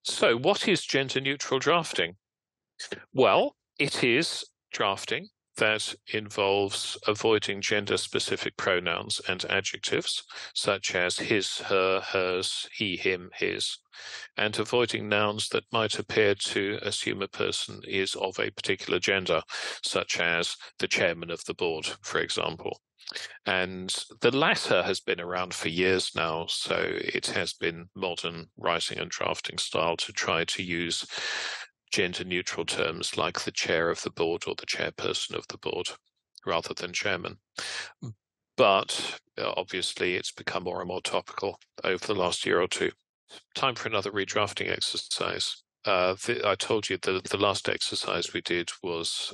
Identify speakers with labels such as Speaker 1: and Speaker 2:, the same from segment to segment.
Speaker 1: So, what is gender neutral drafting? Well, it is drafting that involves avoiding gender specific pronouns and adjectives, such as his, her, hers, he, him, his, and avoiding nouns that might appear to assume a person is of a particular gender, such as the chairman of the board, for example. And the latter has been around for years now, so it has been modern writing and drafting style to try to use gender neutral terms like the chair of the board or the chairperson of the board rather than chairman. But obviously, it's become more and more topical over the last year or two. Time for another redrafting exercise. I told you that the last exercise we did was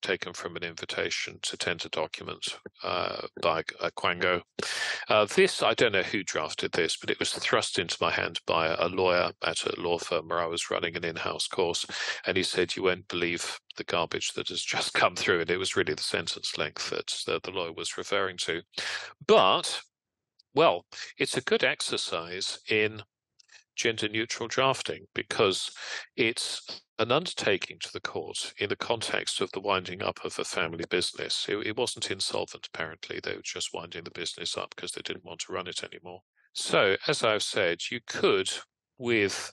Speaker 1: taken from an invitation to tender document by Quango. This, I don't know who drafted this, but it was thrust into my hand by a lawyer at a law firm where I was running an in-house course. And he said, you won't believe the garbage that has just come through. And it was really the sentence length that the lawyer was referring to. But, well, it's a good exercise in gender neutral drafting because it's an undertaking to the court in the context of the winding up of a family business. It wasn't insolvent, apparently. They were just winding the business up because they didn't want to run it anymore. So, as I've said, you could, with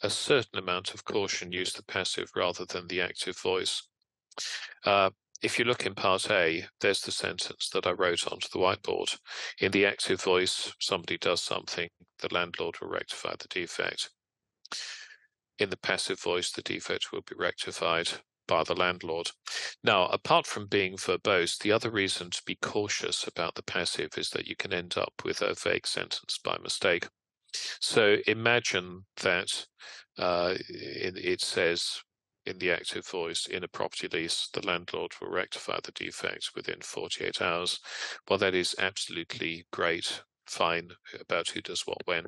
Speaker 1: a certain amount of caution, use the passive rather than the active voice. If you look in part A, there's the sentence that I wrote onto the whiteboard. In the active voice, somebody does something, the landlord will rectify the defect. In the passive voice, the defect will be rectified by the landlord. Now, apart from being verbose, the other reason to be cautious about the passive is that you can end up with a vague sentence by mistake. So imagine that it says, in the active voice, in a property lease, the landlord will rectify the defect within 48 hours. Well, that is absolutely great, fine about who does what when.